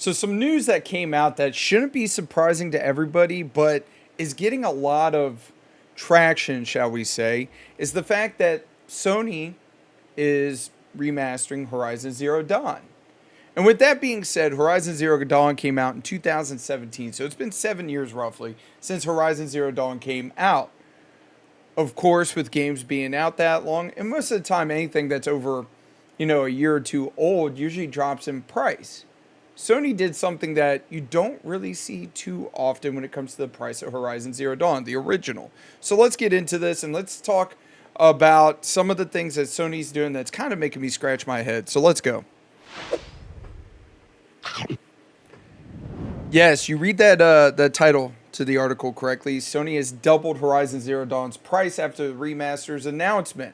So some news that came out that shouldn't be surprising to everybody, but is getting a lot of traction, shall we say, is the fact that Sony is remastering Horizon Zero Dawn. And with that being said, Horizon Zero Dawn came out in 2017, so it's been 7 years roughly since Horizon Zero Dawn came out. Of course, with games being out that long, and most of the time anything that's over, a year or two old usually drops in price. Sony did something that you don't really see too often when it comes to the price of Horizon Zero Dawn, the original. So let's get into this and let's talk about some of the things that Sony's doing that's kind of making me scratch my head. So let's go. Yes, you read the title to the article correctly. Sony has doubled Horizon Zero Dawn's price after the remaster's announcement.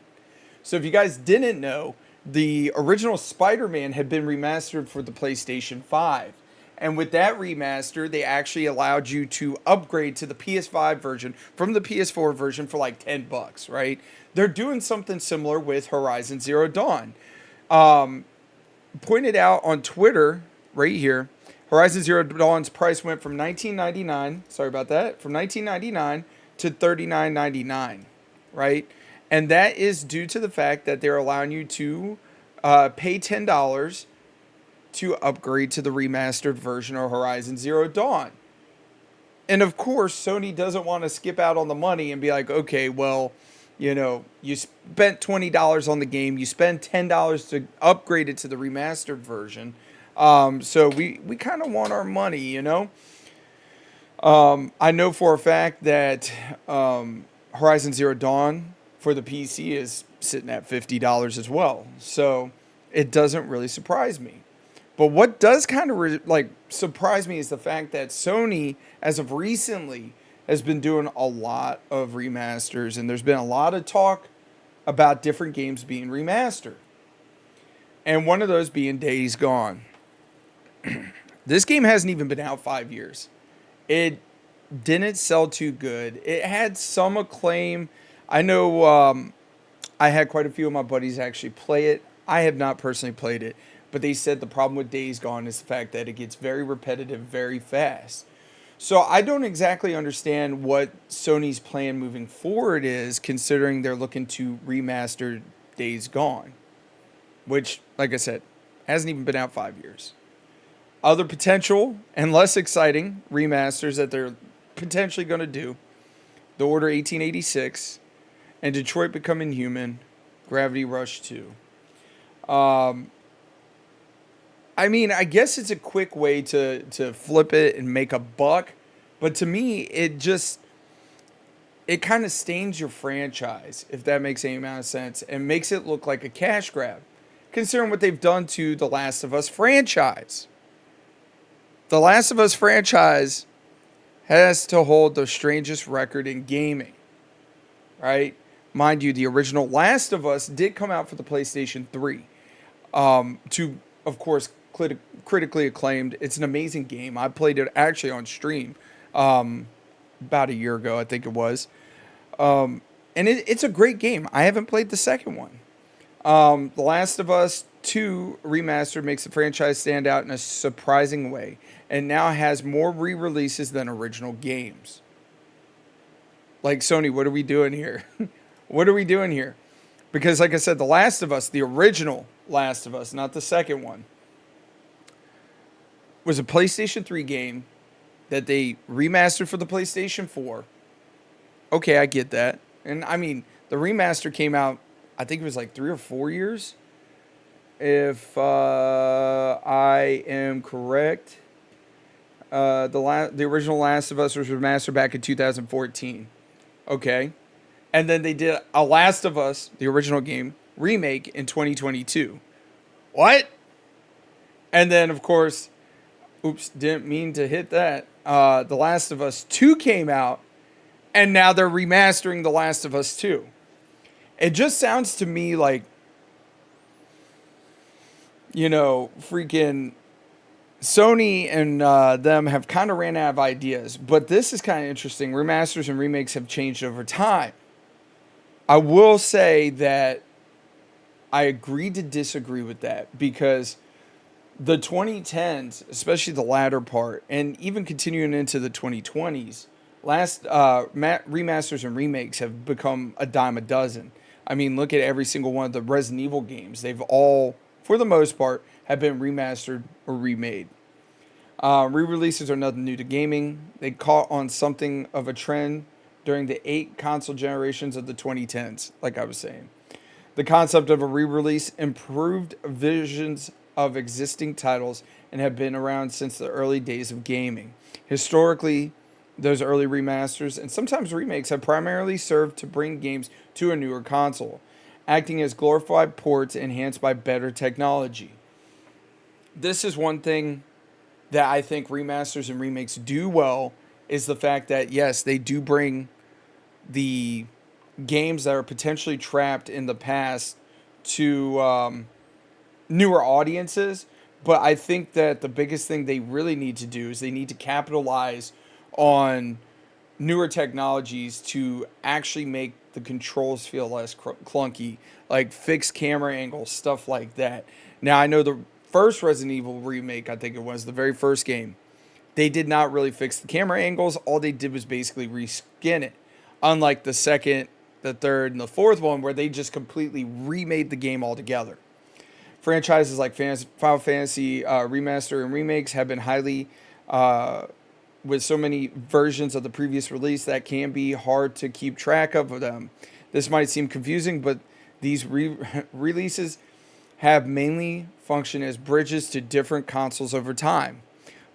So if you guys didn't know, the original Spider-Man had been remastered for the PlayStation 5. And with that remaster, they actually allowed you to upgrade to the PS5 version from the PS4 version for like $10, right? They're doing something similar with Horizon Zero Dawn. Pointed out on Twitter right here, Horizon Zero Dawn's price went from $19.99, sorry about that, from $19.99 to $39.99, right? And that is due to the fact that they're allowing you to pay $10 to upgrade to the remastered version of Horizon Zero Dawn. And of course, Sony doesn't want to skip out on the money and be like, okay, well, you spent $20 on the game, you spend $10 to upgrade it to the remastered version. So we kind of want our money. I know for a fact that Horizon Zero Dawn for the PC is sitting at $50 as well. So it doesn't really surprise me. But what does kind of surprise me is the fact that Sony, as of recently, has been doing a lot of remasters, and there's been a lot of talk about different games being remastered. And one of those being Days Gone. This game hasn't even been out 5 years. It didn't sell too good. It had some acclaim. I know I had quite a few of my buddies actually play it. I have not personally played it, but they said the problem with Days Gone is the fact that it gets very repetitive very fast. So I don't exactly understand what Sony's plan moving forward is, considering they're looking to remaster Days Gone, which, like I said, hasn't even been out 5 years. Other potential and less exciting remasters that they're potentially going to do: The Order 1886 and Detroit Becoming Human, Gravity Rush 2. I guess it's a quick way to flip it and make a buck, but to me, it kind of stains your franchise, if that makes any amount of sense, and makes it look like a cash grab, considering what they've done to the Last of Us franchise. The Last of Us franchise has to hold the strangest record in gaming, right? Mind you, the original Last of Us did come out for the PlayStation 3. To, of course, critically acclaimed. It's an amazing game. I played it actually on stream about a year ago, I think it was. And it's a great game. I haven't played the second one. The Last of Us 2 Remastered makes the franchise stand out in a surprising way, and now has more re-releases than original games. Like, Sony, what are we doing here? What are we doing here? Because, like I said, The Last of Us, the original Last of Us, not the second one, was a PlayStation 3 game that they remastered for the PlayStation 4. Okay, I get that. And, the remaster came out, I think it was like 3 or 4 years, if I am correct. The original Last of Us was remastered back in 2014. Okay. And then they did a Last of Us, the original game, remake in 2022. What? And then, of course, oops, didn't mean to hit that. The Last of Us 2 came out, and now they're remastering The Last of Us 2. It just sounds to me like, freaking Sony and them have kind of ran out of ideas. But this is kind of interesting. Remasters and remakes have changed over time. I will say that I agree to disagree with that, because The 2010s, especially the latter part, and even continuing into the 2020s, remasters and remakes have become a dime a dozen. I mean, look at every single one of the Resident Evil games. They've all, for the most part, have been remastered or remade. Re-releases are nothing new to gaming. They caught on something of a trend during the 8 console generations of the 2010s, like I was saying. The concept of a re-release improved visions of existing titles and have been around since the early days of gaming. Historically, those early remasters and sometimes remakes have primarily served to bring games to a newer console, acting as glorified ports enhanced by better technology. This is one thing that I think remasters and remakes do well, is the fact that yes, they do bring the games that are potentially trapped in the past to newer audiences. But I think that the biggest thing they really need to do is they need to capitalize on newer technologies to actually make the controls feel less clunky, like fixed camera angles, stuff like that. Now, I know the first Resident Evil remake, I think it was the very first game, they did not really fix the camera angles. All they did was basically reskin it. Unlike the second, the third, and the fourth one, where they just completely remade the game altogether. Franchises like Final Fantasy Remaster and Remakes have been highly, with so many versions of the previous release that can be hard to keep track of them. This might seem confusing, but these releases have mainly functioned as bridges to different consoles over time.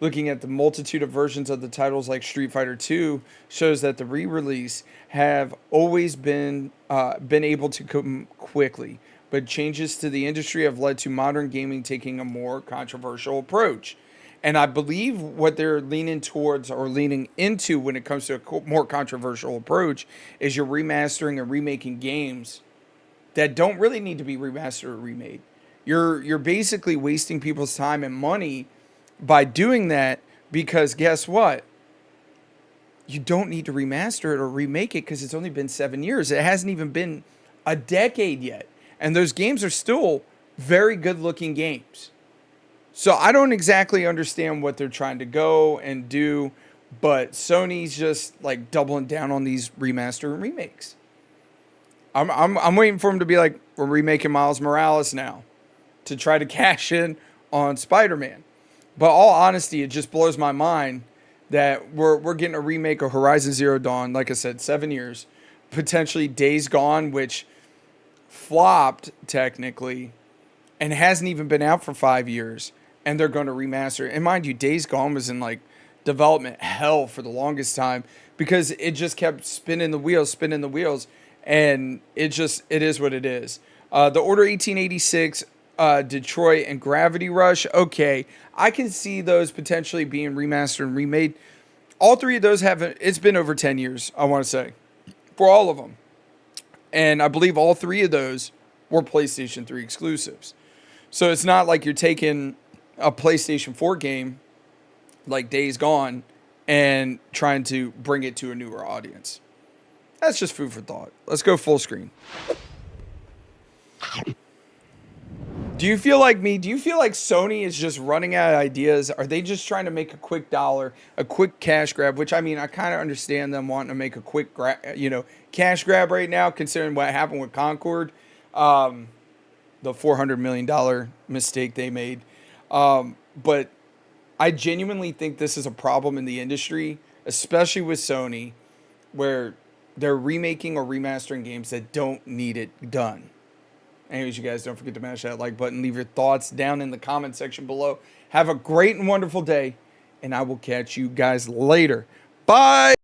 Looking at the multitude of versions of the titles like Street Fighter II shows that the re-release have always been able to come quickly, but changes to the industry have led to modern gaming taking a more controversial approach. And I believe what they're leaning towards or leaning into when it comes to a more controversial approach is you're remastering and remaking games that don't really need to be remastered or remade. You're basically wasting people's time and money by doing that, because guess what? You don't need to remaster it or remake it because it's only been 7 years. It hasn't even been a decade yet. And those games are still very good looking games. So I don't exactly understand what they're trying to go and do, but Sony's just like doubling down on these remaster and remakes. I'm waiting for them to be like, we're remaking Miles Morales now to try to cash in on Spider-Man. But all honesty, it just blows my mind that we're getting a remake of Horizon Zero Dawn, like I said, 7 years. Potentially Days Gone, which flopped technically and hasn't even been out for 5 years. And they're going to remaster it. And mind you, Days Gone was in like development hell for the longest time because it just kept spinning the wheels. And it is what it is. The Order 1886, Detroit, and Gravity Rush. Okay, I can see those potentially being remastered and remade. All three of those haven't. It's been over 10 years, I want to say, for all of them. And I believe all three of those were PlayStation 3 exclusives. So it's not like you're taking a PlayStation 4 game like Days Gone and trying to bring it to a newer audience. That's just food for thought. Let's go full screen. Do you feel like me? Do you feel like Sony is just running out of ideas? Are they just trying to make a quick dollar, a quick cash grab? Which, I mean, I kind of understand them wanting to make a quick, cash grab right now, considering what happened with Concord, the $400 million mistake they made. But I genuinely think this is a problem in the industry, especially with Sony, where they're remaking or remastering games that don't need it done. Anyways, you guys, don't forget to mash that like button. Leave your thoughts down in the comment section below. Have a great and wonderful day, and I will catch you guys later. Bye!